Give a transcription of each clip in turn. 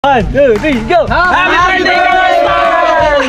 1, 2, 3, go! Happy birthday, Carl!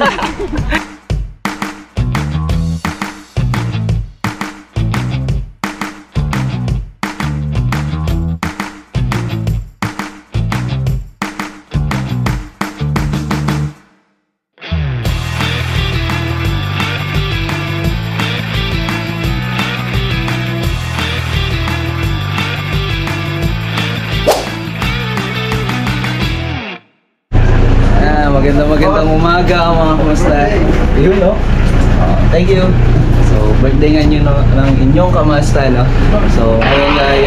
Magandang umaga mga kumusta? Yun no? Thank you. So birthday nga nyo ng inyong kamusta no? So ngayon ay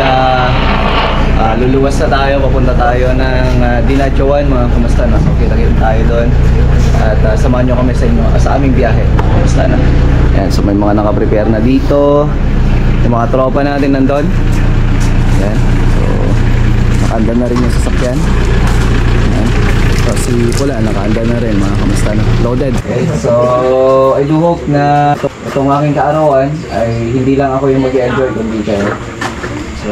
luluwas na tayo, papunta tayo ng Dinachuan mga kumusta no? So kita-kita tayo doon. At samahan nyo kami sa aming biyahe. Kumusta na? Yan, so may mga naka-prepare na dito. Yung mga tropa natin nandun. Yan. So nakaanda na rin yung sasakyan. Yan. So si Pula nakaanda na rin mga kamusta na, loaded. Okay, so I do hope na itong aking kaarawan ay hindi lang ako yung mag-enjoy kundi kayo. So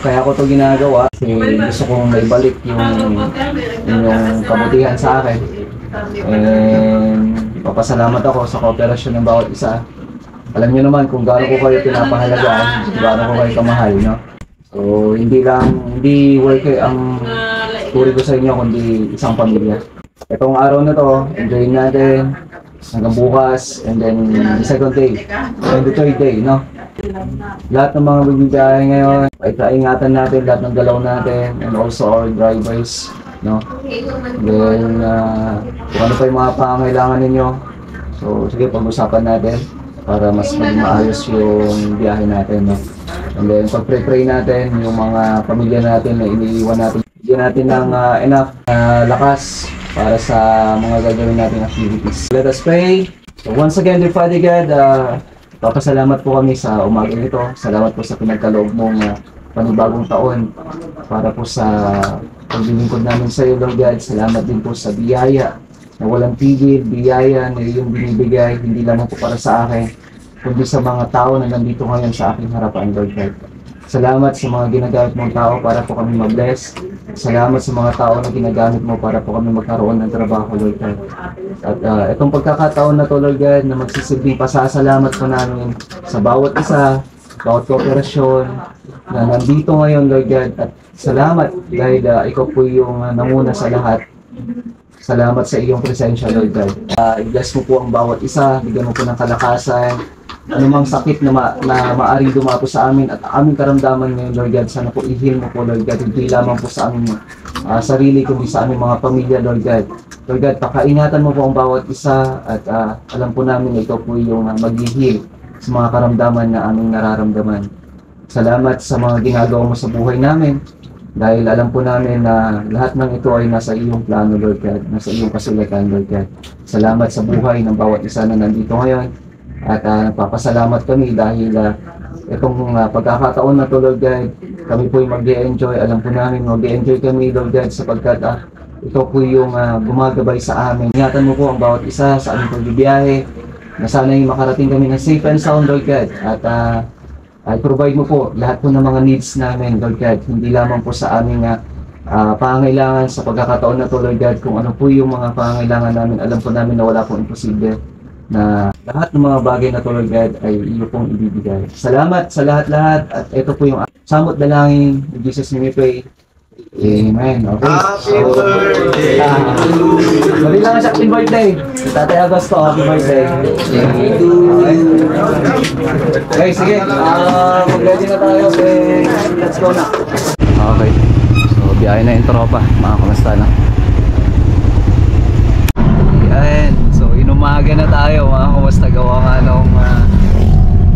kaya ko to ginagawa kasi gusto kong maibalik yung kabutihan sa akin. And papasalamat ako sa kooperasyon ng bawat isa. Alam niyo naman kung gaano ko kayo pinapahalagaan, kung gaano ko kayo kamahal, no? So hindi work ang turi ko sa inyo kundi isang pamilya. Itong araw na to, enjoyin natin hanggang bukas, and then the second day, and the third day, no? Lahat ng mga bigbigahe ngayon, ay kaingatan natin lahat ng galaw natin, and also our drivers, no? Then, kung ano pa yung mga pangangailangan ninyo, so sige, pag-usapan natin para mas maging maayos yung biyahe natin, no? And then, pag-pray natin yung mga pamilya natin na iniiwan natin. Bigyan natin ng enough lakas para sa mga gagawin nating activities. Let us pray. So once again, dear Father God, papasalamat po kami sa umaga nito. Salamat po sa pinagkaloob mong panibagong taon para po sa paglilingkod namin sa iyo, Lord God. Salamat din po sa biyaya na walang tigil, biyaya na iyong binibigay, hindi lamang po para sa akin, kundi sa mga tao na nandito ngayon sa aking harapan, Lord God. Salamat sa mga ginagamit mong tao para po kami ma-bless. Salamat sa mga tao na ginagamit mo para po kami magkaroon ng trabaho, Lord God. At itong pagkakataon na to, Lord God, na magsisilbing pasasalamat po namin sa bawat isa, bawat kooperasyon na nandito ngayon, Lord God. At salamat dahil ikaw po yung nanguna sa lahat. Salamat sa iyong presensya, Lord God. I-bless mo po ang bawat isa, bigyan mo po ng kalakasan, anumang sakit na maaaring dumapo sa amin at aming karamdaman ngayon, Lord God, sana po i-heal mo po, Lord God, hindi lamang po sa aming sarili, kundi sa aming mga pamilya, Lord God. Lord God, pakaingatan mo po ang bawat isa at alam po namin na ito po yung mag-i-heal sa mga karamdaman na aming nararamdaman. Salamat sa mga ginagawa mo sa buhay namin dahil alam po namin na lahat ng ito ay nasa iyong plano, Lord God, nasa iyong kasulatan, Lord God. Salamat sa buhay ng bawat isa na nandito ngayon. At nagpapasalamat kami dahil itong pagkakataon na to, Lord God, kami po yung mag-e-enjoy. Alam po namin mag-e-enjoy kami, Lord God, sapagkat ito po yung gumagabay sa amin. Ingatan mo po ang bawat isa sa aming pagbibiyahe, na sana'y makarating kami ng safe and sound, Lord God. At i-provide mo po lahat po ng mga needs namin, Lord God. Hindi lamang po sa aming pangangailangan sa pagkakataon na to, Lord God, kung ano po yung mga pangangailangan namin. Alam po namin na wala pong imposible, na lahat ng mga bagay na tulad God ay iyo pong ibibigay. Salamat sa lahat-lahat at ito po yung samot dalangin in Jesus name we pray. Amen. Okay. Happy birthday! Sabi lang sa happy birthday. Sa Tatay Agosto, happy birthday. Okay, sige. Mag-ready na tayo. Okay. Let's go na. Okay. So, biyahe na yung tropa. Mga kamusta na? Ayan. Inumaga na tayo mga kumusta, gawa nga nung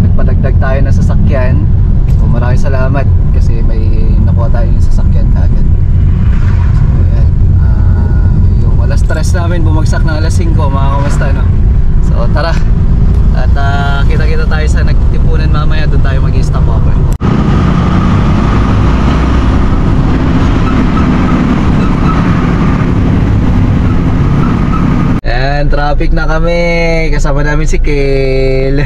nagpadagdag tayo na sasakyan. So maraming salamat kasi may nakuha tayo yung sasakyan kagad. So ayan, yung alas 3 namin bumagsak ng alas 5 mga kumusta, no? So tara, at kita-kita tayo sa nagtipunan mamaya, doon tayo mag-i-stop over. Ayan, traffic na kami. Kasama namin si Kel.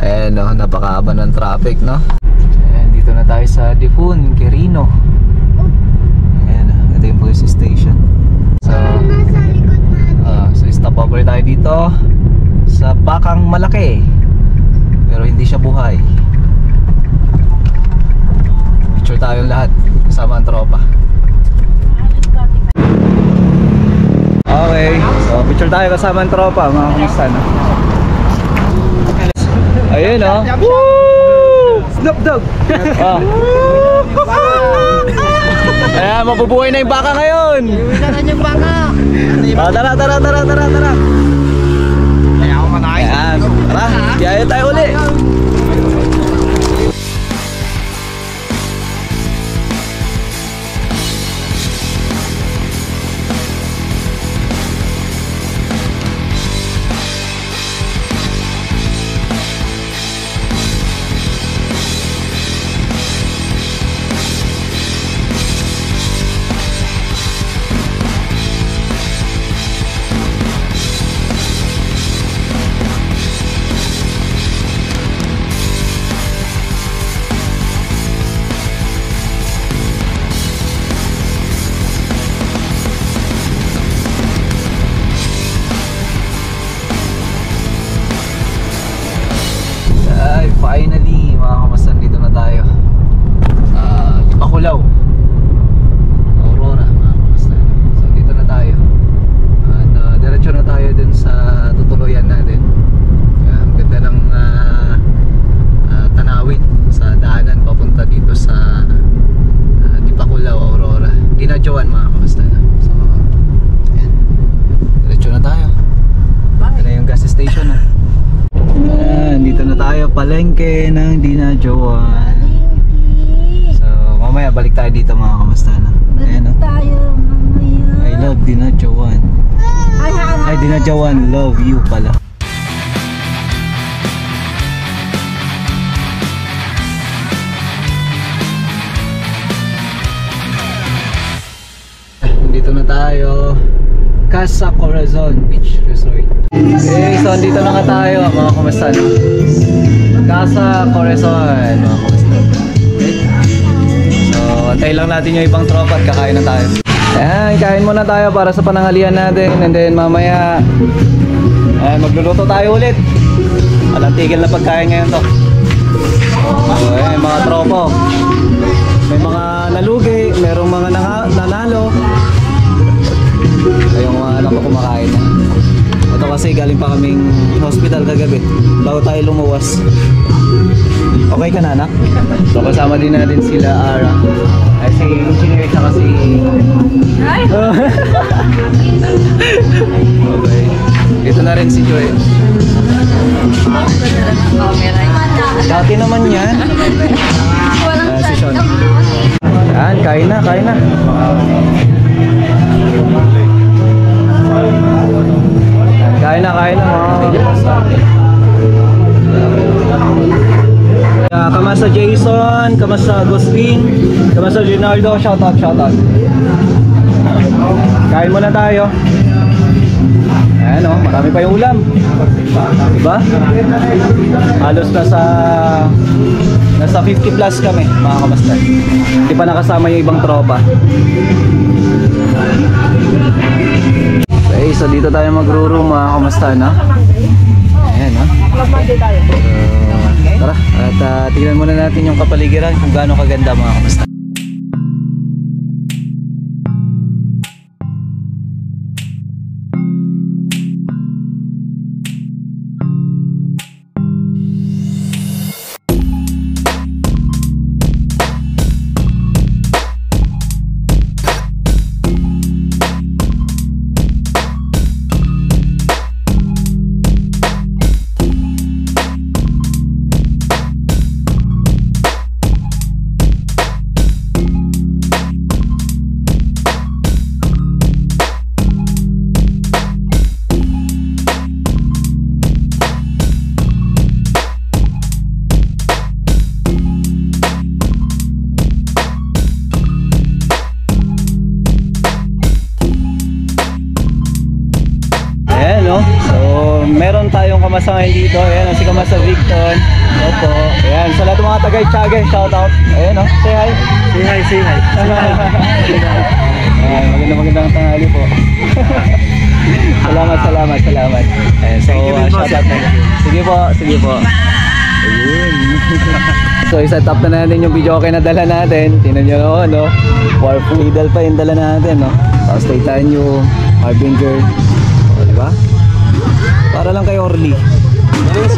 Ayan, no, napakahaba ng traffic, no? Ayan, dito na tayo sa Difun, Quirino. Ayan, ito yung police station. malaki pero hindi siya buhay. Picture tayong lahat kasama ang tropa. Okay, so picture tayo kasama ang tropa, mga kamusta na? Ayun oh. Woo! Snoop Dogg! Oh. Ayan, mabubuhay na yung baka ngayon! Iuwi na rin yung baka! Oh, tara! Kaya ako manahin. Ayan, tara! Biyaya tayo uli! Finally, mga kamastan, dito na tayo sa Bacolao, Aurora, mga kamastan. So dito na tayo at diretso na tayo dun sa tutuluyan natin. Ang ganda ng tanawin sa daanan papunta dito sa Bacolao, Aurora, Dinadyoan, mga kamastan. So ayan, diretso na tayo. Ito na yung gas station na. Dito na tayo, palengke ng Dinadyoan. So mamaya balik tayo dito, mga kamusta na. Ayan, Tayo mamaya. I love Dinadyoan. Ay, Dinadyoan, love you pala. Dito na tayo, Casa Corazon Beach Resort. Okay, so andito na nga tayo, mga kamusta na. Casa Corazon, mga kamusta. Okay. So antay lang natin yung ibang tropa at kakain na tayo. Ayan, kain muna tayo para sa pananghalian natin. And then mamaya magluluto tayo ulit. Walang tigil na pagkain ngayon to. So ayan, mga tropa, may mga nalugi, merong mga nanalo. Ayong mga anak ko kumakain na. Ito kasi galing pa kaming hospital kagabi bago tayo lumuwas. Okay ka na, anak? So kasama din natin sila Ara. Ay si engineer siya kasi. Okay. Ito na rin si Joy. Dati naman yan. Si Sean. Yan, kain na. Kain na Kamasa Jason, kamasa Agustin, kamasa Leonardo, shout out. Kain muna tayo. Ayan o, marami pa yung ulam. Diba? Halos nasa 50 plus kami, mga kamastan. Hindi pa nakasama yung ibang tropa. Okay, so dito tayo magro-room, mga kamastan, ha? Ayan, ha? Tara, at tignan muna natin yung kapaligiran kung gaano kaganda, mga kamastan. Meron tayong kamasa ngayon dito. Ayan, si Kamasa Victon. Opo. Ayan, sa lahat ng mga tagay-tiyagay, shout out. Ayan, say hi. Say hi. Ayan, magandang tanghali po. Salamat. Ayan, so shout out na. Sige po. po. Sige po. Ayun. So, i-set up na natin yung video okay na dala natin. Tingnan nyo naman, no? Powerful needle pa yung dala natin, no? Tapos titanium, harbinger. O, diba? Para lang kay Orly.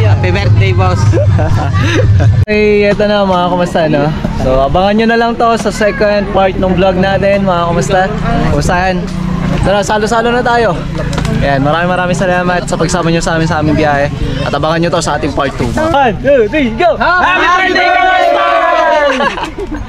Happy birthday, boss. Hey, eto na mga kamusta, no? So, abangan nyo na lang to sa second part ng vlog natin, mga kamusta. Kumustahan? Tara, salo-salo na tayo. Ayan, maraming salamat sa pagsama nyo sa aming biyahe. At abangan nyo to sa ating part 2. 1, 2, 3, go! Happy birthday, boss!